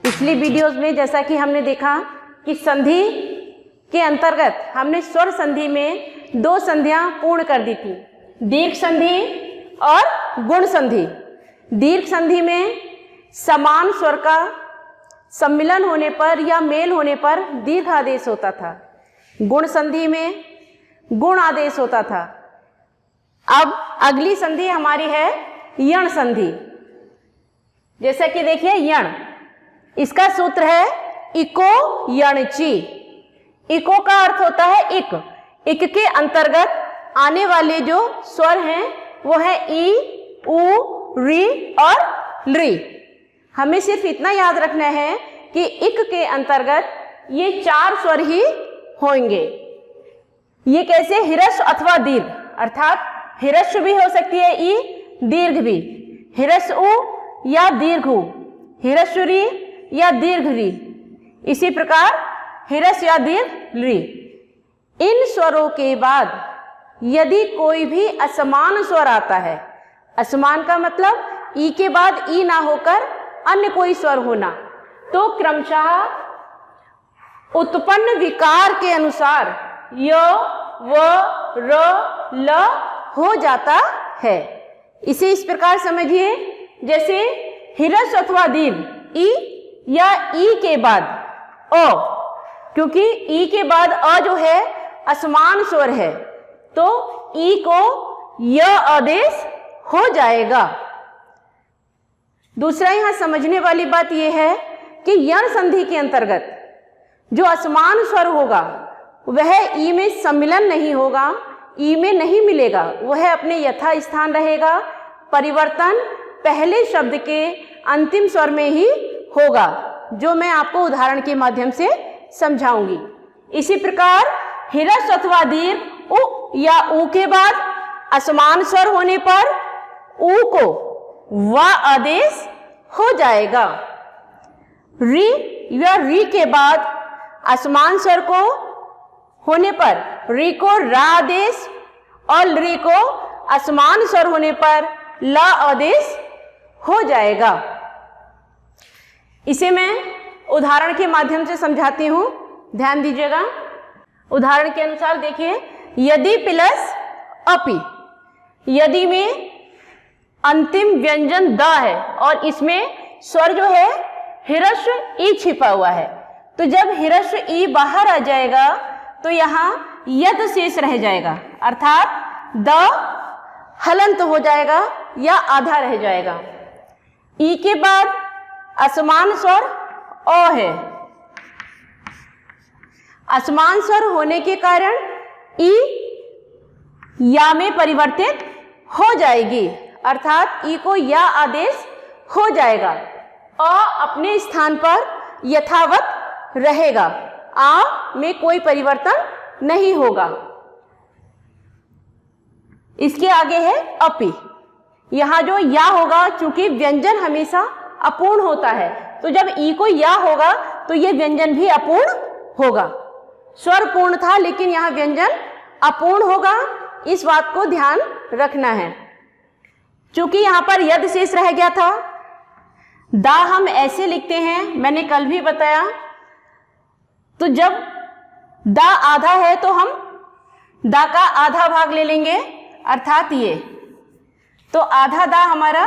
पिछली वीडियोस में जैसा कि हमने देखा कि संधि के अंतर्गत हमने स्वर संधि में 2 संधियां पूर्ण कर दी थी, दीर्घ संधि और गुण संधि। दीर्घ संधि में समान स्वर का सम्मिलन होने पर या मेल होने पर दीर्घ आदेश होता था, गुण संधि में गुण आदेश होता था। अब अगली संधि हमारी है यण संधि। जैसा कि देखिए यण, इसका सूत्र है इको यणचि। इको का अर्थ होता है इक। इक के अंतर्गत आने वाले जो स्वर हैं वो है ई, उ, री और लृ। हमें सिर्फ इतना याद रखना है कि इक के अंतर्गत ये 4 स्वर ही होंगे। ये कैसे? हिरस्व अथवा दीर्घ, अर्थात हिरस्व भी हो सकती है ई, दीर्घ भी, हिरस्व उ या दीर्घ उ, हिरस्व री या दीर्घ री, इसी प्रकार हिरस्व या दीर्घ लृ। इन स्वरों के बाद यदि कोई भी असमान स्वर आता है, असमान का मतलब ई के बाद ई ना होकर अन्य कोई स्वर होना, तो क्रमशः उत्पन्न विकार के अनुसार य, व, र, ल हो जाता है। इसे इस प्रकार समझिए, जैसे हिरस्व अथवा दीर्घ ई या ई के बाद अ, क्योंकि ई के बाद अ जो है असमान स्वर है, तो ई को य आदेश हो जाएगा। दूसरा यहां समझने वाली बात यह है कि यण संधि के अंतर्गत जो असमान स्वर होगा वह ई में सम्मिलन नहीं होगा, ई में नहीं मिलेगा, वह अपने यथा स्थान रहेगा। परिवर्तन पहले शब्द के अंतिम स्वर में ही होगा, जो मैं आपको उदाहरण के माध्यम से समझाऊंगी। इसी प्रकार हिरस्व अथवा दीर्घ उ या उ के बाद असमान स्वर होने पर उ को व आदेश हो जाएगा। री या री के बाद असमान स्वर को होने पर री को रा आदेश और लृ को असमान स्वर होने पर ल आदेश हो जाएगा। इसे मैं उदाहरण के माध्यम से समझाती हूं, ध्यान दीजिएगा। उदाहरण के अनुसार देखिए, यदि प्लस अपि, यदि में अंतिम व्यंजन द है और इसमें स्वर जो है हिरस्व ई छिपा हुआ है, तो जब हिरस्व ई बाहर आ जाएगा तो यहाँ यद शेष रह जाएगा, अर्थात द हलंत हो जाएगा या आधा रह जाएगा। ई के बाद असमान स्वर अ है, असमान स्वर होने के कारण ई या में परिवर्तित हो जाएगी, अर्थात ई को या आदेश हो जाएगा। अ अपने स्थान पर यथावत रहेगा, आ में कोई परिवर्तन नहीं होगा। इसके आगे है अपि। यहां जो या होगा, चूंकि व्यंजन हमेशा अपूर्ण होता है, तो जब ई को या होगा तो यह व्यंजन भी अपूर्ण होगा। स्वर पूर्ण था लेकिन यहां व्यंजन अपूर्ण होगा, इस बात को ध्यान रखना है। चूंकि यहां पर यद शेष रह गया था, दा हम ऐसे लिखते हैं, मैंने कल भी बताया, तो जब दा आधा है तो हम दा का आधा भाग ले लेंगे, अर्थात ये, तो आधा दा हमारा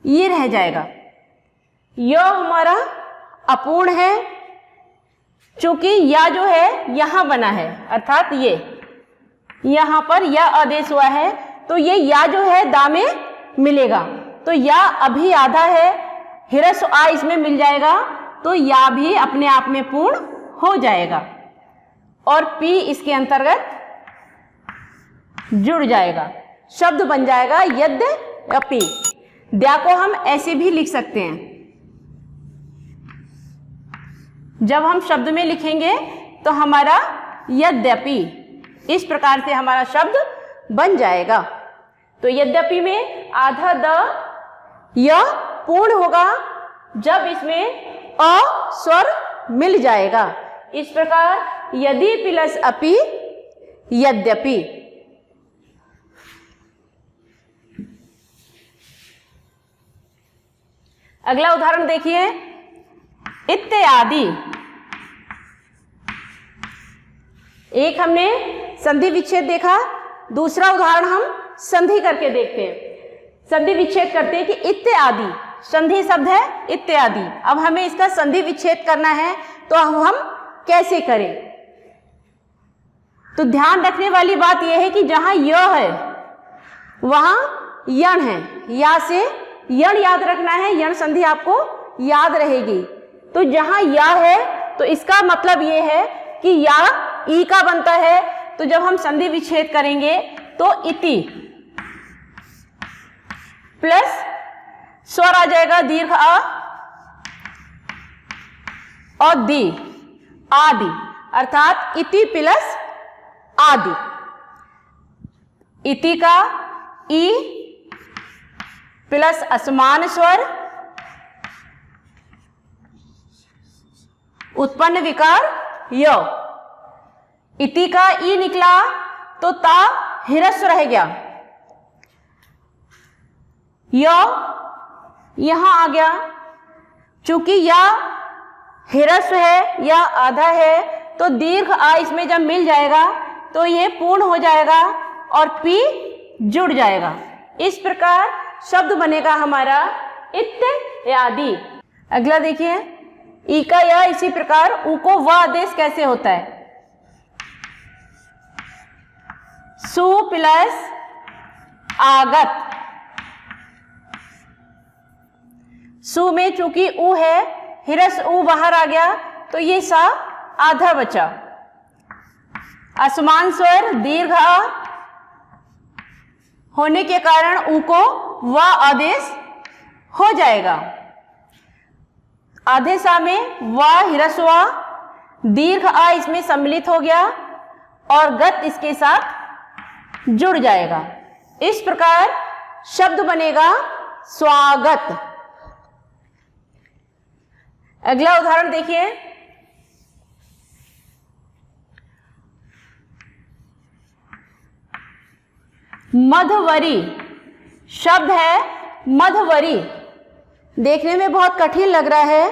ये रह जाएगा। य हमारा अपूर्ण है, चूंकि या जो है यहां बना है, अर्थात ये यहां पर या आदेश हुआ है, तो ये या जो है दा में मिलेगा, तो या अभी आधा है, हिरस्व आ इसमें मिल जाएगा, तो या भी अपने आप में पूर्ण हो जाएगा और पी इसके अंतर्गत जुड़ जाएगा, शब्द बन जाएगा यद्यपि। द्या को हम ऐसे भी लिख सकते हैं, जब हम शब्द में लिखेंगे तो हमारा यद्यपि इस प्रकार से हमारा शब्द बन जाएगा। तो यद्यपि में आधा द य पूर्ण होगा जब इसमें अ स्वर मिल जाएगा। इस प्रकार यदि प्लस अपि यद्यपि। अगला उदाहरण देखिए, इत्यादि। एक हमने संधि विच्छेद देखा, दूसरा उदाहरण हम संधि करके देखते हैं। संधि विच्छेद करते हैं कि इत्यादि, संधि शब्द है इत्यादि। अब हमें इसका संधि विच्छेद करना है, तो हम कैसे करें? तो ध्यान रखने वाली बात यह है कि जहां य है वहां यण है, या से यण याद रखना है, यण संधि आपको याद रहेगी। तो जहां या है तो इसका मतलब ये है कि या ई का बनता है, तो जब हम संधि विच्छेद करेंगे तो इति प्लस स्वर आ जाएगा दीर्घ आ और दी, आदि, अर्थात इति प्लस आदि। इति का ई प्लस असमान स्वर, उत्पन्न विकार य। इति का ई निकला तो ता हिरस्व रह गया, य यहां आ गया। चूंकि या हिरस्व है या आधा है, तो दीर्घ आ इसमें जब मिल जाएगा तो ये पूर्ण हो जाएगा और पी जुड़ जाएगा। इस प्रकार शब्द बनेगा हमारा इत्यादि। अगला देखिए, ई का या इसी प्रकार उ को व आदेश कैसे होता है? सु प्लस आगत। सु में चूंकि उ है, हिरस उ बाहर आ गया तो ये सा आधा बचा। असमान स्वर दीर्घ आ होने के कारण उ को व आदेश हो जाएगा। आधे सा में व हिरस्वा, दीर्घ आ इसमें सम्मिलित हो गया और गत इसके साथ जुड़ जाएगा। इस प्रकार शब्द बनेगा स्वागत। अगला उदाहरण देखिए, मधवरी। शब्द है मधवरी। देखने में बहुत कठिन लग रहा है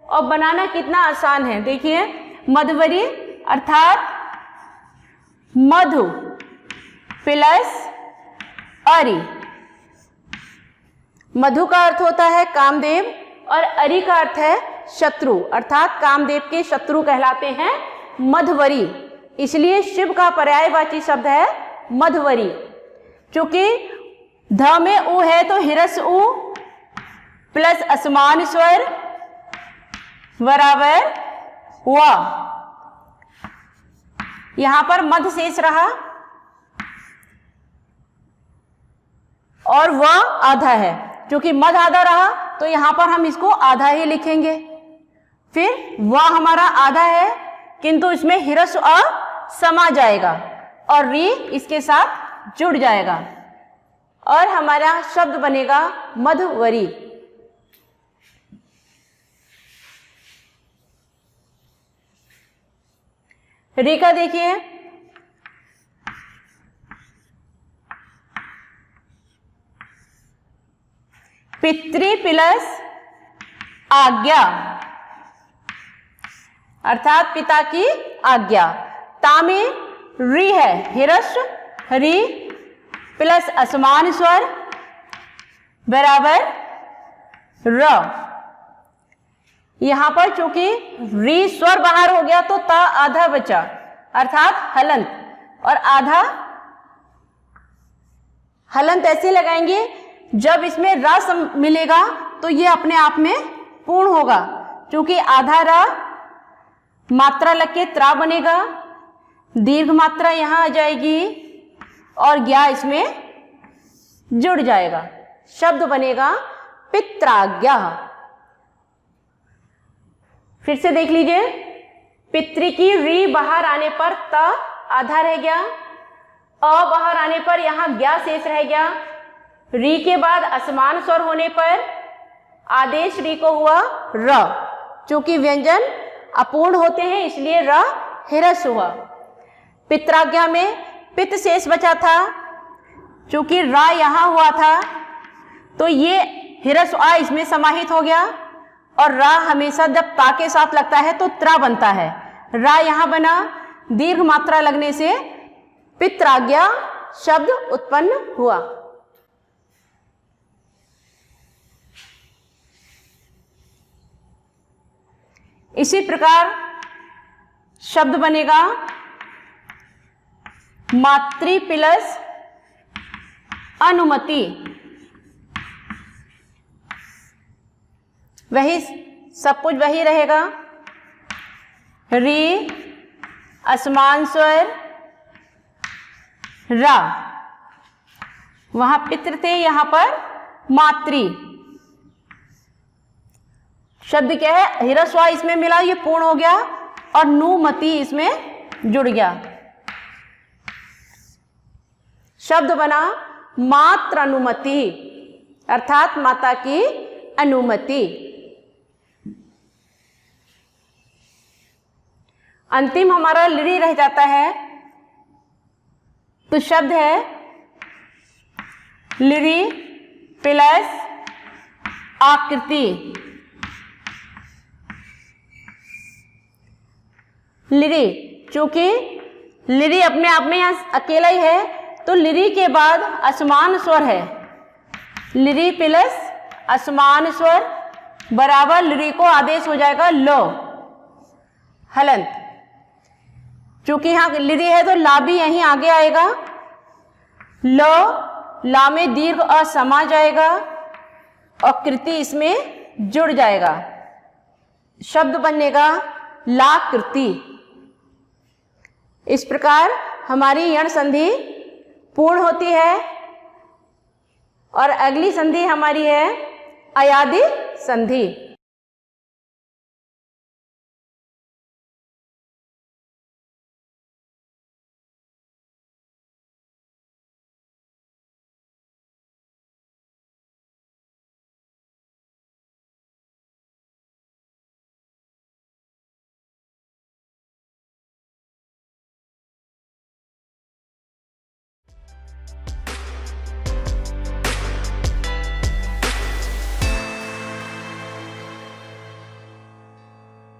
और बनाना कितना आसान है। देखिए, मधवरी अर्थात मधु प्लस अरि। मधु का अर्थ होता है कामदेव और अरि का अर्थ है शत्रु, अर्थात कामदेव के शत्रु कहलाते हैं मधवरी। इसलिए शिव का पर्यायवाची शब्द है मधवरी। चूंकि ध में उ है तो हिरस उ प्लस असमान स्वर बराबर व। यहां पर मध शेष रहा और व आधा है। क्योंकि मध आधा रहा तो यहां पर हम इसको आधा ही लिखेंगे। फिर व हमारा आधा है किंतु इसमें हिरस्व अ समा जाएगा और री इसके साथ जुड़ जाएगा और हमारा शब्द बनेगा मधुवरी। री का देखिए, पितृ प्लस आज्ञा अर्थात पिता की आज्ञा। ता में री है, हिरस्व री प्लस असमान स्वर बराबर र। यहां पर चूंकि री स्वर बाहर हो गया तो ता आधा बचा अर्थात हलंत, और आधा हलंत ऐसे लगाएंगे जब इसमें रस मिलेगा तो ये अपने आप में पूर्ण होगा। क्योंकि आधा रा मात्रा लग के त्रा बनेगा, दीर्घ मात्रा यहां आ जाएगी और ज्ञा इसमें जुड़ जाएगा। शब्द बनेगा पित्राज्ञा। फिर से देख लीजिए, पितृ की री बाहर आने पर त आधा रह गया, अ बाहर आने पर यहां ज्ञा शेष रह गया, री के बाद असमान स्वर होने पर आदेश री को हुआ र। चूंकि व्यंजन अपूर्ण होते हैं इसलिए र हिरस हुआ। पित्राज्ञा में पित्त शेष बचा था, चूंकि रा यहां हुआ था तो ये हिरस्व आ इसमें समाहित हो गया, और रा हमेशा जब ता के साथ लगता है तो त्रा बनता है। रा यहां बना, दीर्घ मात्रा लगने से पित्राज्ञा शब्द उत्पन्न हुआ। इसी प्रकार शब्द बनेगा मातृ प्लस अनुमति। वही सब कुछ वही रहेगा। री असमान स्वर रा, वहां पितृ थे, यहां पर मातृ। शब्द क्या है, हिरस्व इसमें मिला, ये पूर्ण हो गया, और नुमति इसमें जुड़ गया। शब्द बना मात्र अनुमति, अर्थात माता की अनुमति। अंतिम हमारा लिरी रह जाता है, तो शब्द है लिरी प्लस आकृति। लिरी, चूंकि लिरी अपने आप में यहां अकेला ही है, तो लिरी के बाद असमान स्वर है। लिरी प्लस असमान स्वर बराबर लिरी को आदेश हो जाएगा लो, हलंत। चूंकि यहां लिरी है तो ला भी यहीं आगे आएगा। लो, ला में दीर्घ अ समा जाएगा, और कृति इसमें जुड़ जाएगा। शब्द बनेगा लाकृति। इस प्रकार हमारी यण संधि पूर्ण होती है, और अगली संधि हमारी है अयादि संधि।